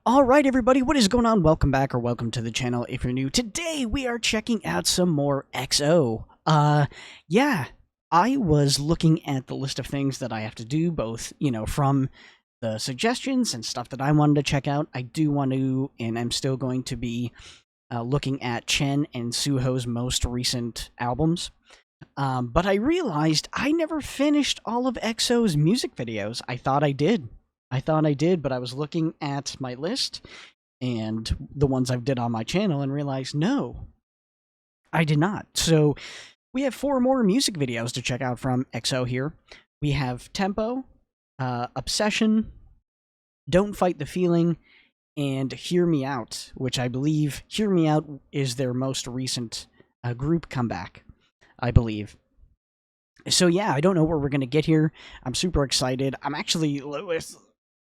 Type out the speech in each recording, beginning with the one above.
Alright everybody, what is going on? Welcome back or welcome to the channel if you're new. Today we are checking out some more EXO. Yeah, I was looking at the list of things that I have to do, both, from the suggestions and stuff that I wanted to check out. I do want to, and I'm still going to be looking at Chen and Suho's most recent albums. But I realized I never finished all of EXO's music videos. I thought I did, but I was looking at my list and the ones I've did on my channel and realized, no, I did not. So we have 4 more music videos to check out from EXO here. We have Tempo, Obsession, Don't Fight the Feeling, and Hear Me Out, which I believe Hear Me Out is their most recent group comeback, I believe. So yeah, I don't know where we're going to get here. I'm super excited. I'm actually,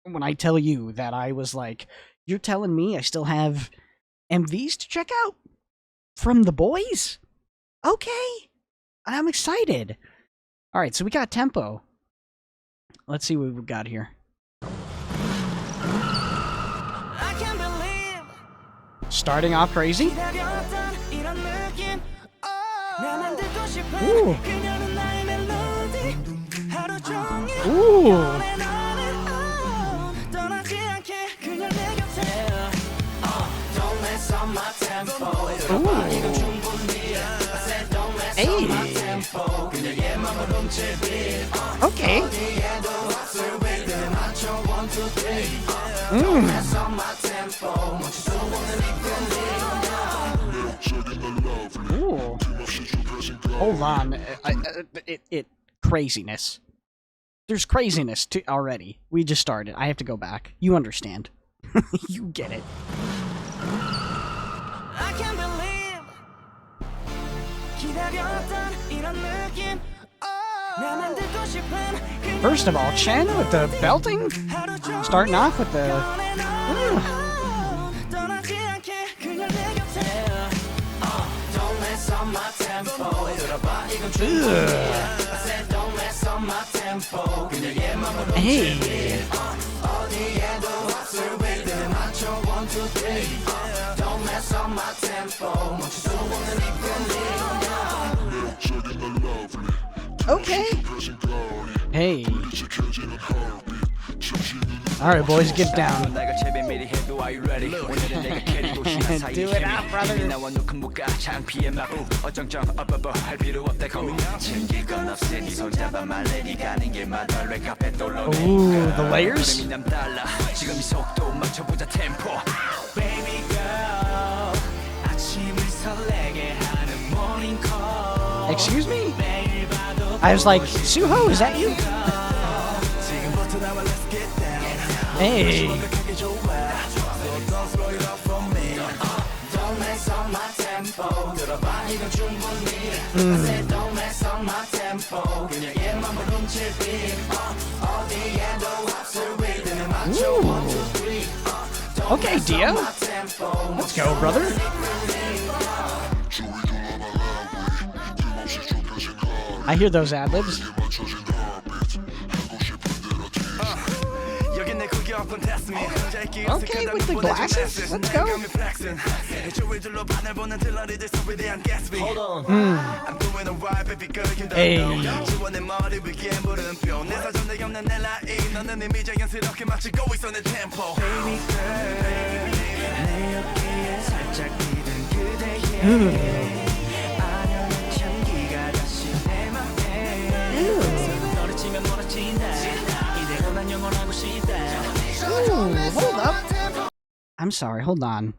when I tell you that I was like, you're telling me I still have MVs to check out from the boys? Okay. I'm excited. All right, so we got Tempo. Let's see what we've got here. Starting off crazy. Ooh. Ooh. Hey. Okay. Ooh. Hold on. Craziness. There's craziness already. We just started. I have to go back. You understand. You get it. I can't believe. First of all, Chen with the belting, starting off with the. Hey. Okay. Hey. Alright, boys, get down. Do it out, brother. Ooh, the layers? Excuse me? I was like, Suho, is that you? Hey. Ooh. Okay, Dio. Let's go, brother. I hear those ad-libs. Okay, with the glasses, let's go. Hey. Ooh, hold up. I'm sorry, hold on.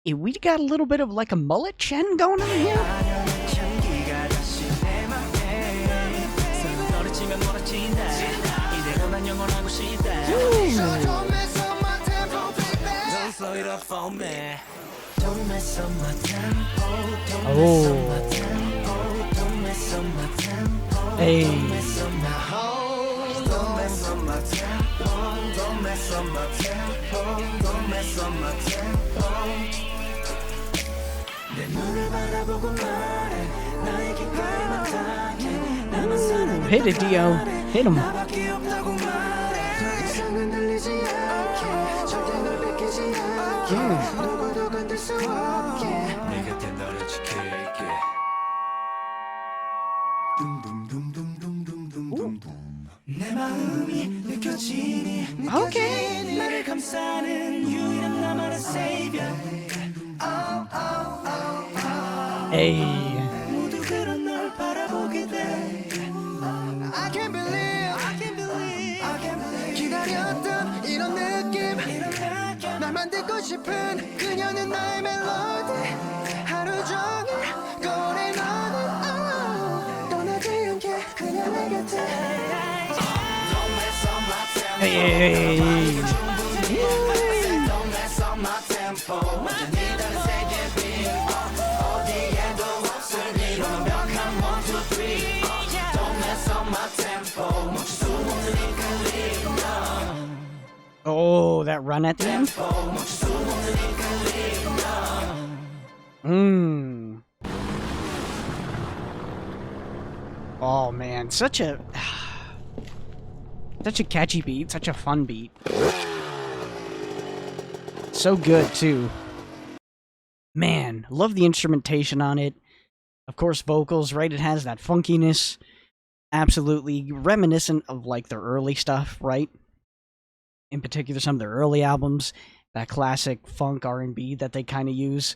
We got a little bit of like a mullet Chen going on here? Oh. Hey. Hit it, Dio. Hit him. Okay. Hey. 기다렸던 이런 느낌 날 만들고 싶은 그녀는 나의 멜로디 하루 종일 꺼내 너는 떠나지 않게 그냥 내 곁에 Hey. Don't mess up my tempo 완전히 다른 세계 빛 어디에도 없을 일 완벽한 1, 2, 3 Don't mess up my tempo 멈출 수 없는 이끌림 Oh, that run at the end? Oh man, such a catchy beat, such a fun beat. So good too. Man, love the instrumentation on it. Of course, vocals, right? It has that funkiness. Absolutely reminiscent of like their early stuff, right? In particular, some of their early albums, that classic funk R&B that they kind of use.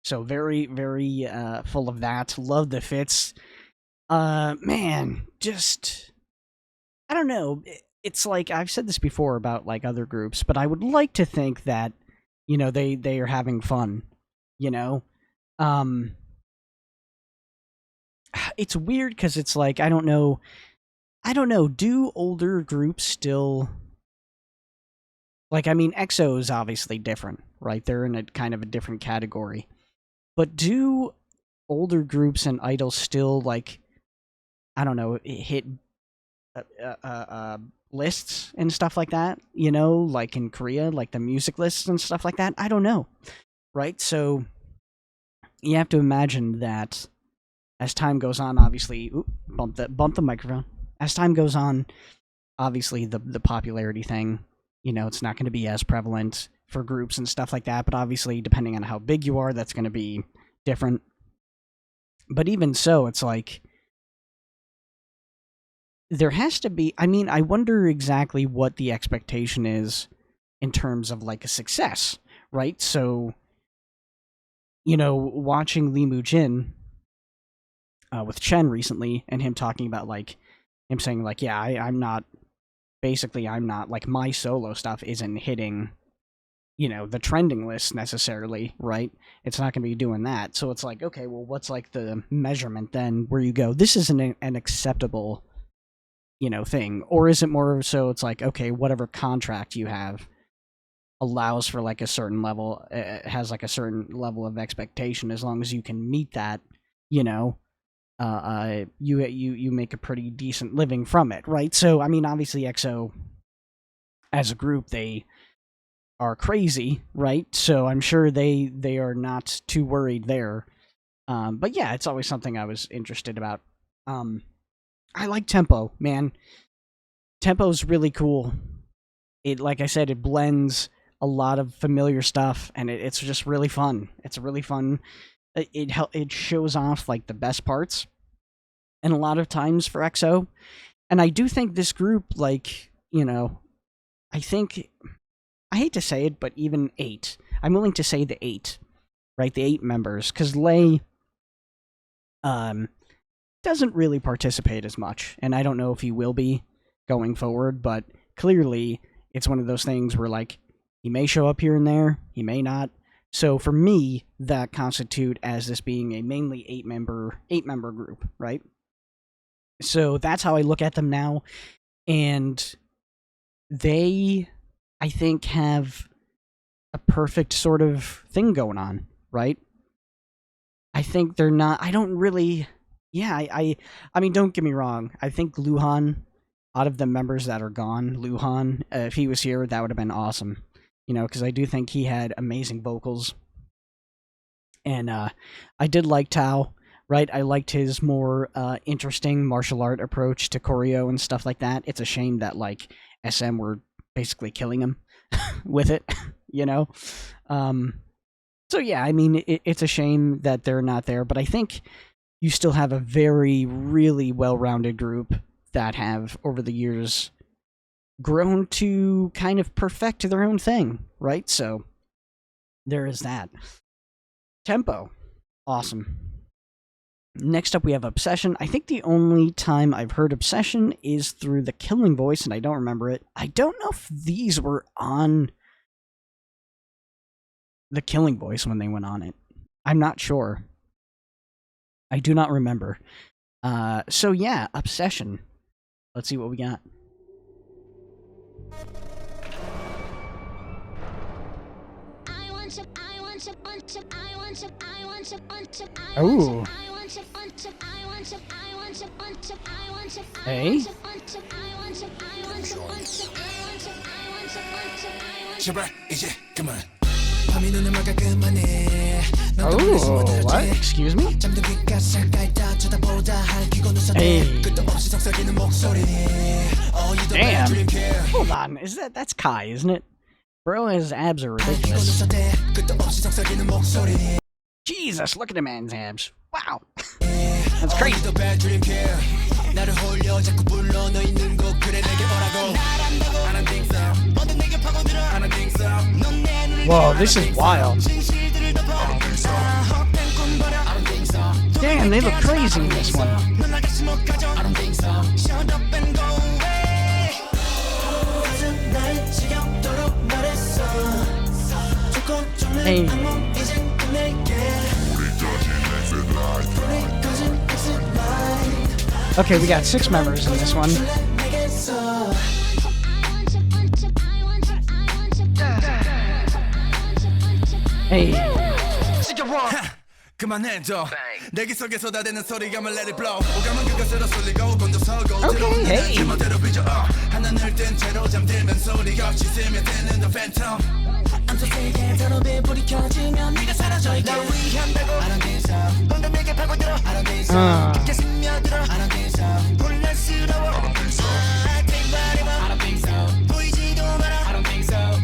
So very, very full of that. Love the fits. Man, just I don't know. It's like I've said this before about like other groups, but I would like to think that they are having fun. It's weird because it's like I don't know. Do older groups still? Like, I mean, EXO is obviously different, right? They're in a kind of a different category. But do older groups and idols still, like, I don't know, hit lists and stuff like that? Like in Korea, like the music lists and stuff like that? I don't know, right? So you have to imagine that as time goes on, obviously, bump the microphone. As time goes on, obviously the popularity thing, it's not going to be as prevalent for groups and stuff like that, but obviously, depending on how big you are, that's going to be different. But even so, it's like, there has to be, I mean, I wonder exactly what the expectation is in terms of, like, a success, right? So, watching Lee Moo-jin with Chen recently, and him talking about, like, him saying, like, yeah, I'm not, like, my solo stuff isn't hitting, the trending list necessarily, right? It's not going to be doing that. So it's like, okay, well, what's, like, the measurement then where you go, this is an acceptable, thing? Or is it more so it's like, okay, whatever contract you have allows for, like, a certain level, has, like, a certain level of expectation, as long as you can meet that, you make a pretty decent living from it, right? So, I mean, obviously EXO, as a group, they are crazy, right? So I'm sure they are not too worried there. But yeah, it's always something I was interested about. I like Tempo, man. Tempo's really cool. It, like I said, it blends a lot of familiar stuff, and it's just really fun. It's really fun. It shows off, like, the best parts, and a lot of times for EXO. And I do think this group, like, I think, I hate to say it, but even 8. I'm willing to say the 8, right? The 8 members, because Lay doesn't really participate as much, and I don't know if he will be going forward, but clearly it's one of those things where, like, he may show up here and there, he may not. So for me, that constitute as this being a mainly 8-member group, right? So that's how I look at them now, and they, I think, have a perfect sort of thing going on, right? I think they're not, I don't really, yeah, I mean, don't get me wrong, I think Luhan, out of the members that are gone, Luhan, if he was here, that would have been awesome, because I do think he had amazing vocals, and I did like Tao, right? I liked his more interesting martial art approach to choreo and stuff like that. It's a shame that, like, SM were basically killing him with it, So yeah, I mean, it's a shame that they're not there, but I think you still have a very, really well-rounded group that have, over the years, grown to kind of perfect their own thing, right? So there is that. Tempo. Awesome. Next up, we have Obsession. I think the only time I've heard Obsession is through The Killing Voice, and I don't remember it. I don't know if these were on The Killing Voice when they went on it. I'm not sure. I do not remember. So yeah, Obsession. Let's see what we got. Oh. Hey. Oh, what? Excuse me? Hey. Damn. Hold on. That's Kai, isn't it? Bro, his abs are ridiculous. Jesus, look at the man's abs. Wow. That's crazy. Whoa, this is wild. Damn, they look crazy in this one. Hey. Okay, we got 6 members in this one. Hey.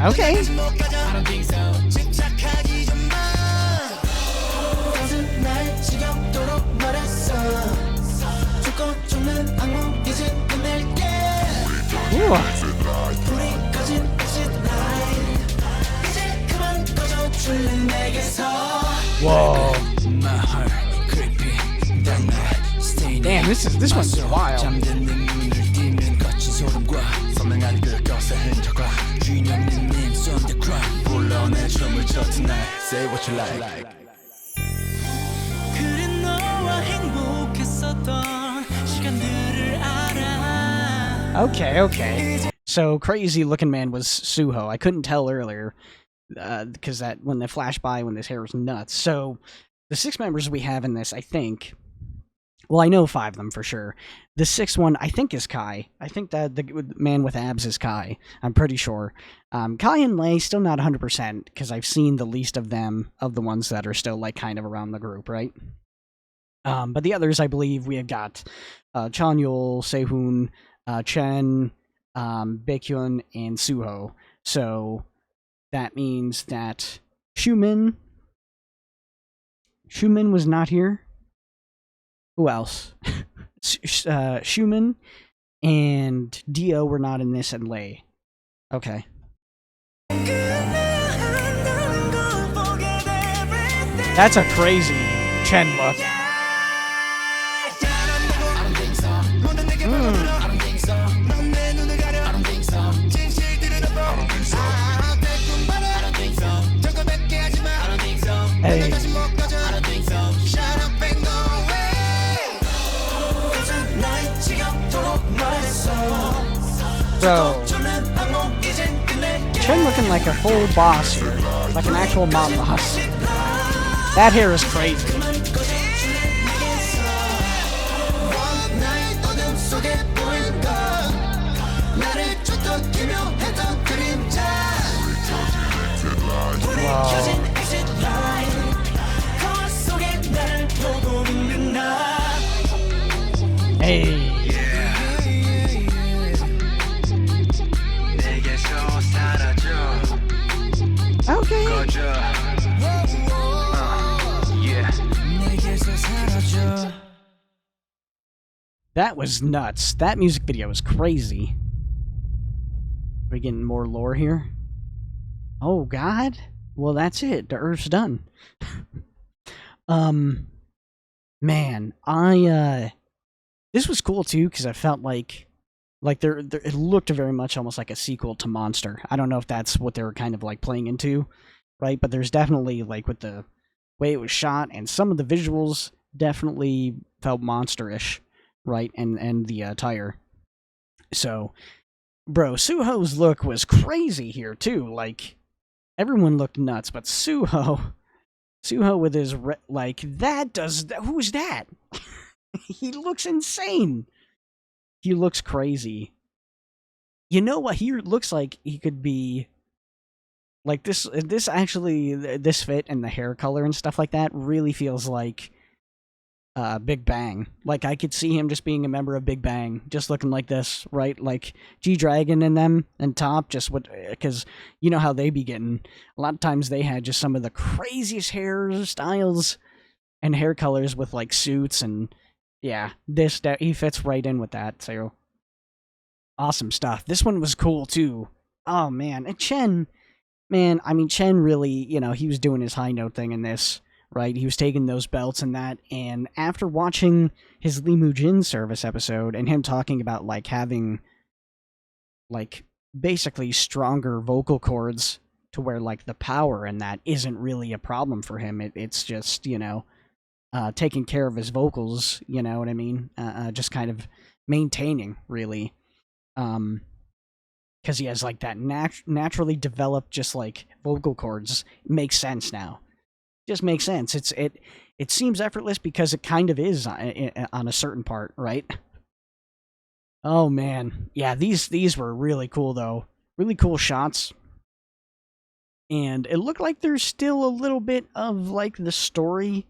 Okay, hey. Okay. Ooh. Whoa. Damn, this one's wild. Say what you like. Okay. So crazy looking man was Suho. I couldn't tell earlier because that when they flash by when this hair was nuts. So the 6 members we have in this, I think. Well, I know 5 of them for sure. The 6th one, I think, is Kai. I think that the man with abs is Kai. I'm pretty sure. Kai and Lei, still not 100%, because I've seen the least of them, of the ones that are still, like, kind of around the group, right? But the others, I believe, we have got Chanyeol, Sehun, Chen, Baekhyun, and Suho. So that means that Shumin was not here. Who else? Shumin and Dio were not in this, and Lei. Okay. That's a crazy Chen look. Hey. Bro, Chen looking like a full boss here, like an actual mob boss. That hair is crazy. Wow. Hey. Okay. 떨어져. Yeah. 내게서 사라져. That was nuts. That music video was crazy. Are we getting more lore here? Oh, God? Well, that's it. The Earth's done. Man, this was cool, too, because I felt like it looked very much almost like a sequel to Monster. I don't know if that's what they were kind of, like, playing into, right? But there's definitely, like, with the way it was shot, and some of the visuals definitely felt monster-ish, right? And the attire. So, bro, Suho's look was crazy here, too. Like, everyone looked nuts, but Suho with his, who's that? He looks insane. He looks crazy. You know what? He looks like he could be, like, this fit and the hair color and stuff like that really feels like Big Bang. Like, I could see him just being a member of Big Bang, just looking like this, right? Like, G-Dragon and them and Top, just what, because you know how they be getting. A lot of times they had just some of the craziest hairstyles and hair colors with, like, suits, and yeah, he fits right in with that, so awesome stuff. This one was cool, too. Oh, man. And Chen, man, I mean, Chen really, you know, he was doing his high note thing in this, right? He was taking those belts and that, and after watching his Limu Jin service episode and him talking about, like, having, like, basically stronger vocal cords to where, like, the power and that isn't really a problem for him. It's just, you know, taking care of his vocals, you know what I mean? Just kind of maintaining, really. Because he has, like, that naturally developed, just, like, vocal cords. Makes sense now. Just makes sense. It seems effortless because it kind of is on a certain part, right? Oh, man. Yeah, these were really cool, though. Really cool shots. And it looked like there's still a little bit of, like, the story,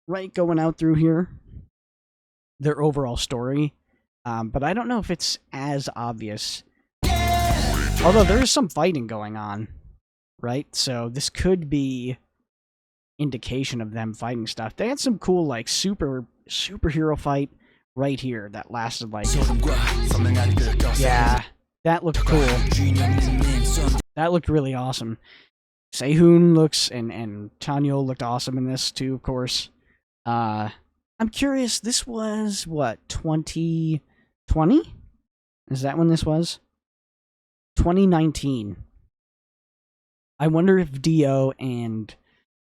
right, going out through here. Their overall story. But I don't know if it's as obvious. Although there is some fighting going on, right? So this could be indication of them fighting stuff. They had some cool, like, superhero fight right here that lasted, like, yeah, that looked cool. That looked really awesome. Sehun looks, and Tanyo looked awesome in this too, of course. I'm curious, this was, what, 2020? Is that when this was? 2019. I wonder if Dio and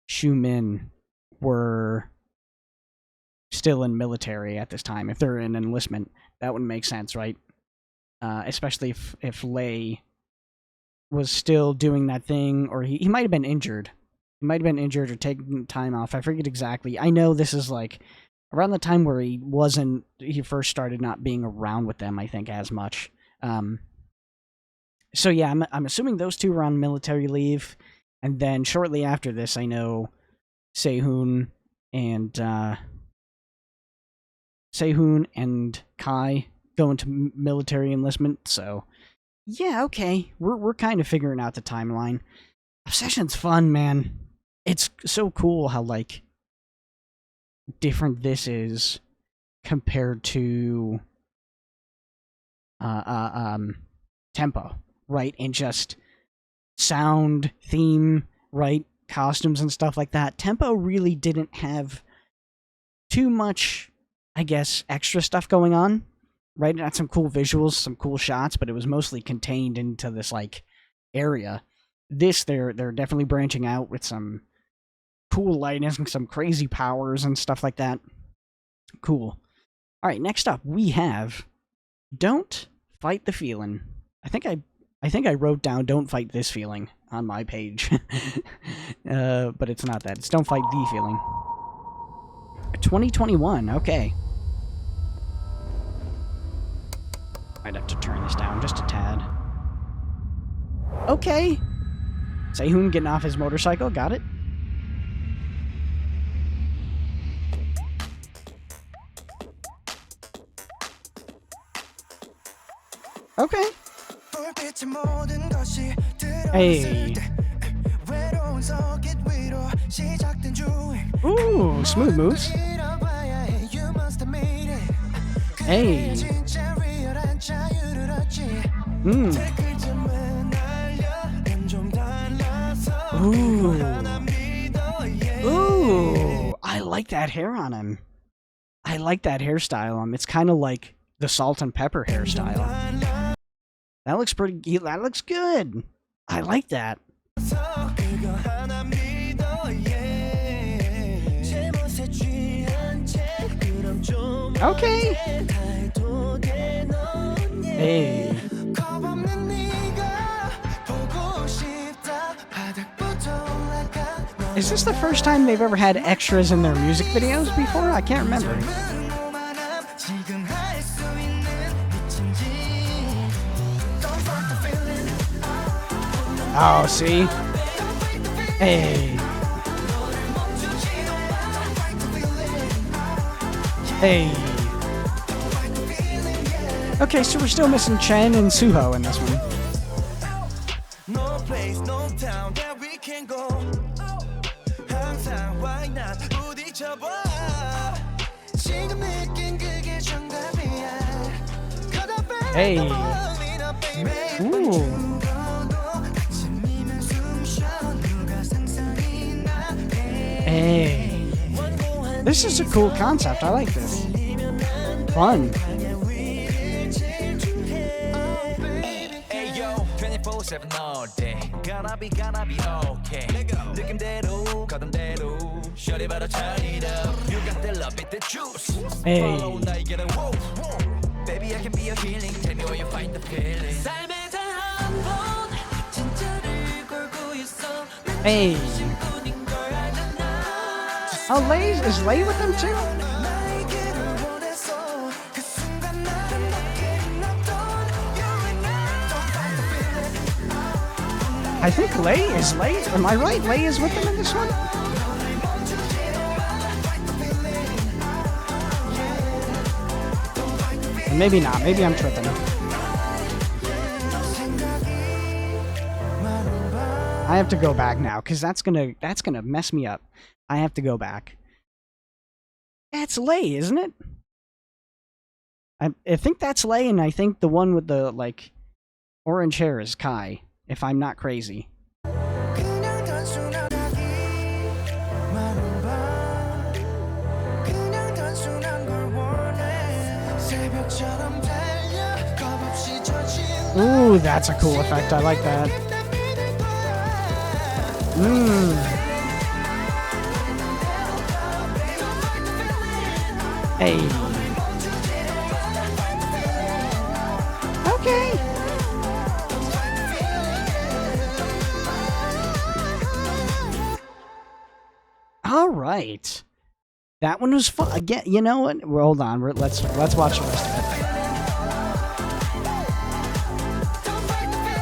Xiumin were still in military at this time. If they're in enlistment, that would make sense, right? Especially if Lei was still doing that thing, or he might have been injured. He might have been injured or taking time off. I forget exactly. I know this is, like, around the time where he first started not being around with them, I think, as much. So yeah, I'm assuming those two were on military leave, and then shortly after this, I know Sehun and Kai go into military enlistment. So yeah, okay, we're kind of figuring out the timeline. Obsession's fun, man. It's so cool how, like, different this is compared to Tempo, right? And just sound, theme, right? Costumes and stuff like that. Tempo really didn't have too much, I guess, extra stuff going on, right? It had some cool visuals, some cool shots, but it was mostly contained into this, like, area. This, they're definitely branching out with some cool lighting and some crazy powers and stuff like that. Cool. All right, next up we have Don't Fight the Feeling. I think I wrote down Don't Fight This Feeling on my page. But it's not that. It's Don't Fight the Feeling. 2021, okay. I'd have to turn this down just a tad. Okay. Sehun getting off his motorcycle, got it. Okay. Hey. Ooh, smooth moves. Hey. Ooh. Ooh. I like that hair on him. I like that hairstyle. It's kind of like the salt and pepper hairstyle. That looks pretty. That looks good. I like that. Okay. Hey. Is this the first time they've ever had extras in their music videos before? I can't remember. Oh, see? Hey. Hey. Okay, so we're still missing Chen and Suho in this one. No place, no town that we can go. Hey. Ooh. Hey. This is a cool concept. I like this. Fun. All day. Gonna be okay. 느낌대로 가던대로 shorty 바로 turn it up. You got the love it the juice. Hey. Follow 나에게는 whoa whoa. Baby I can be your healing. Tell me where you find the feeling. Hey. Oh, is Lay with them too? I think Lay, am I right? Lay is with them in this one? Maybe not, maybe I'm tripping. I have to go back now, because that's gonna mess me up. I have to go back. That's Lay, isn't it? I think that's Lay, and I think the one with the, like, orange hair is Kai. If I'm not crazy. Ooh, that's a cool effect. I like that. Hey. Okay. All right, that one was fun. Again, you know what? Well, hold on. Let's watch the rest of it.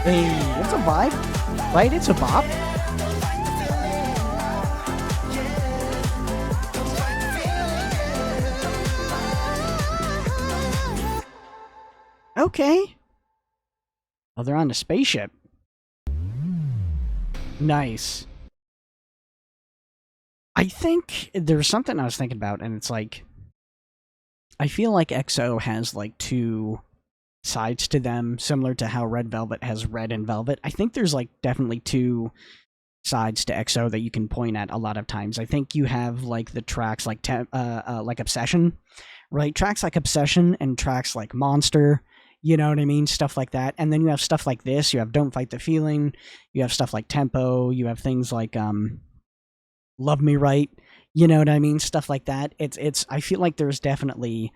Hey, it's a vibe, right? It's a bop. Okay. Oh, they're on the spaceship. Nice. I think there's something I was thinking about, and it's like, I feel like EXO has like two sides to them, similar to how Red Velvet has Red and Velvet. I think there's like definitely two sides to EXO that you can point at a lot of times. I think you have like the tracks like Obsession, right? Tracks like Obsession and tracks like Monster, you know what I mean? Stuff like that. And then you have stuff like this. You have Don't Fight the Feeling. You have stuff like Tempo. You have things like Love Me Right. You know what I mean? Stuff like that. I feel like there's definitely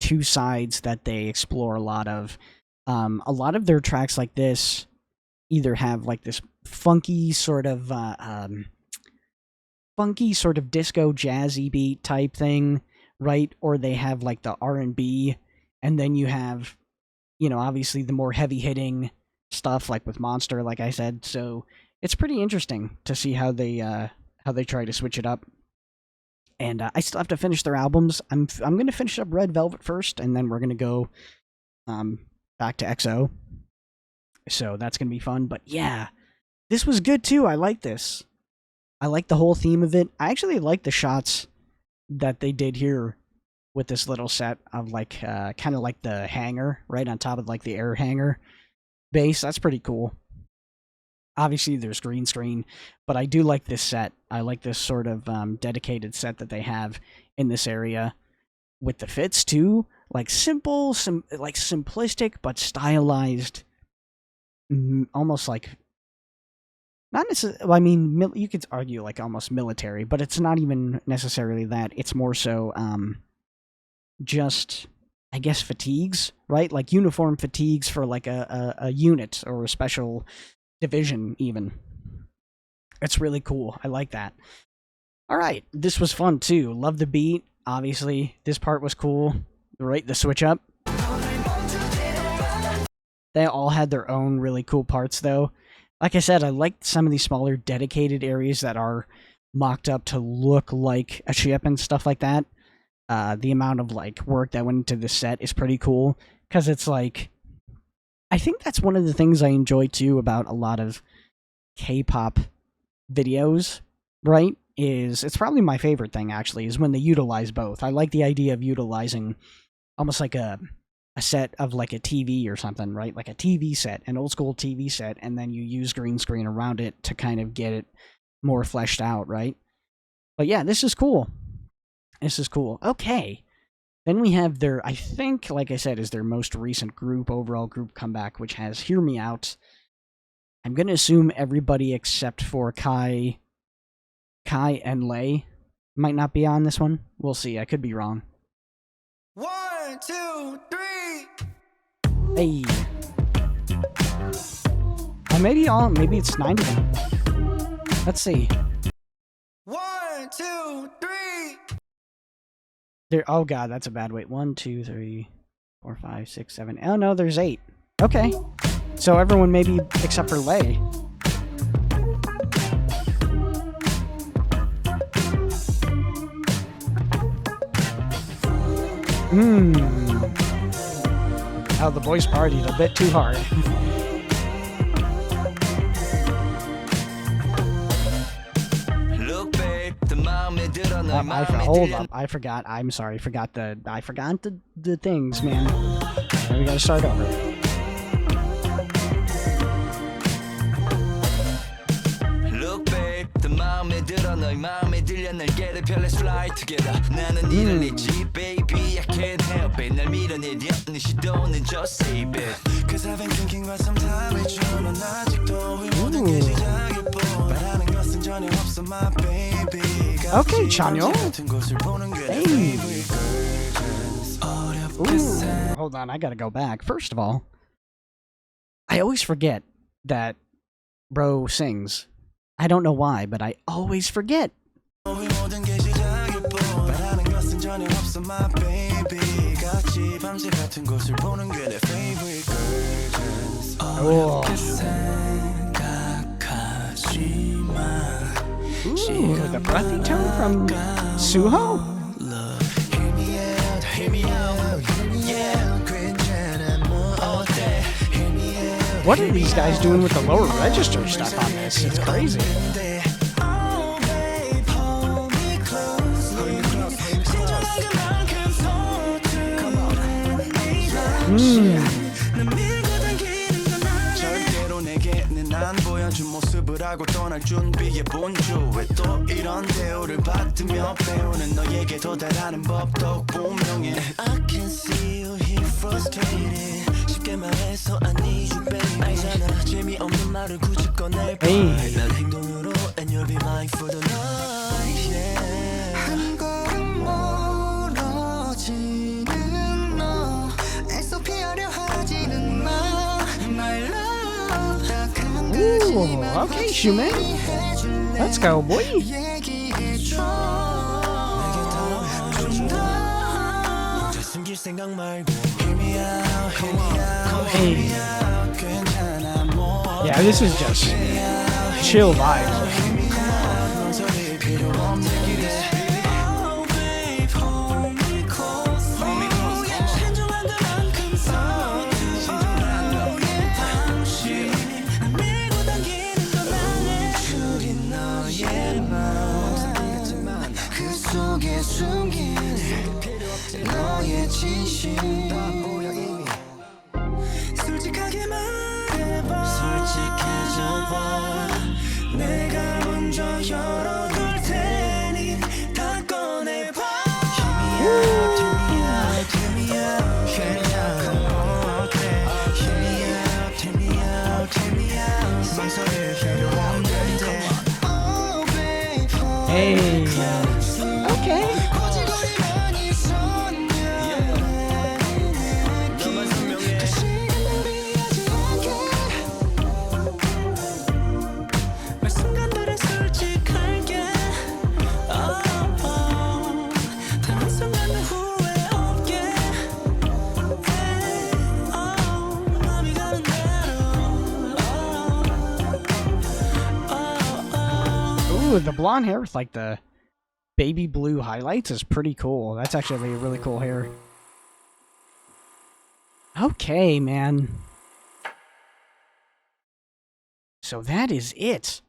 two sides that they explore a lot of. A lot of their tracks like this either have like this funky sort of disco jazzy beat type thing, right? Or they have like the R&B, and then you have, you know, obviously the more heavy hitting stuff like with Monster, like I said. So it's pretty interesting to see how they try to switch it up. And I still have to finish their albums. I'm going to finish up Red Velvet first, and then we're going to go back to EXO. So that's going to be fun. But yeah, this was good too. I like this. I like the whole theme of it. I actually like the shots that they did here with this little set of like kind of like the hangar right on top of like the air hangar base. That's pretty cool. Obviously there's green screen, but I do like this set. I like this sort of dedicated set that they have in this area with the fits too. Like simple, like simplistic but stylized, almost like not necessarily. Well, I mean, you could argue like almost military, but it's not even necessarily that. It's more so just, I guess, fatigues, right? Like uniform fatigues for like a unit or a special division even. It's really cool. I like that. All right, this was fun too. Love the beat. Obviously, this part was cool. Right, the switch up. They all had their own really cool parts though. Like I said, I like some of these smaller dedicated areas that are mocked up to look like a ship and stuff like that. The amount of like work that went into this set is pretty cool because it's like, I think that's one of the things I enjoy too about a lot of K-pop videos, right? It's probably my favorite thing actually, is when they utilize both. I like the idea of utilizing almost like a set of like a TV or something, right? Like a TV set, an old school TV set, and then you use green screen around it to kind of get it more fleshed out, right? But yeah, this is cool. This is cool. Okay. Then we have their, I think, like I said, is their most recent overall group comeback, which has Hear Me Out. I'm going to assume everybody except for Kai and Lei might not be on this one. We'll see. I could be wrong. 1, 2, 3. Hey. Maybe it's 9 of them. Let's see. 1, 2, 3. There. Oh god, that's a bad weight. 1, 2, 3, 4, 5, 6, 7. Oh no, there's 8. Okay. So everyone maybe except for Lei. Oh, the boys partied a bit too hard. Hold up. I forgot. I'm sorry. I forgot the things, man. We gotta start over. Okay, Chanyo. Hey. Ooh. Hold on, I gotta go back. First of all, I always forget that bro sings. I don't know why, but I always forget. Oh. Ooh, the breathy tone from Suho? What are these guys doing with the lower register stuff on this? It's crazy. 하고 떠날 준비해 본 주에 또 이런 대우를 받으며 배우는 너에게 더 달하는 법도 분명해 I can see you here frustrated 쉽게 말해서 I need you baby 알잖아 재미없는 말을 굳이 꺼낼 뻔 난 행동으로 and you'll be mine for the night yeah. 한 걸음 멀어지는 너 애써 피하려 하지는 마 My love 딱한 Ooh, okay, Shumen. Let's go, boy. Hey. Yeah, this is just chill vibes. 속에 숨긴 너의 진심 솔직하게 말해봐 솔직해져봐 내가 먼저 열어둘 테니 다 꺼내봐 Hear me out, hear me out Come on, 그래 Hear me out, hear me out, hear me out 망설일 필요 없는데 Oh baby Hey. Okay. Ooh, the blonde hair with like the baby blue highlights is pretty cool. That's actually really cool hair. Okay, man. So that is it.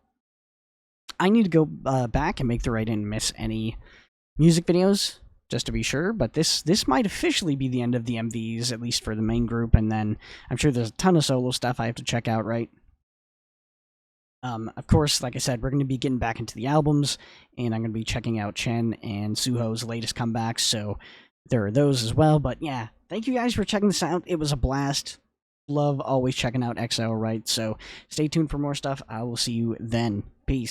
I need to go back and make sure I didn't miss any music videos, just to be sure, but this might officially be the end of the MVs, at least for the main group, and then I'm sure there's a ton of solo stuff I have to check out, right? Of course, like I said, we're going to be getting back into the albums, and I'm going to be checking out Chen and Suho's latest comebacks, so there are those as well, but yeah, thank you guys for checking this out. It was a blast. Love always checking out EXO, right? So stay tuned for more stuff. I will see you then. Peace.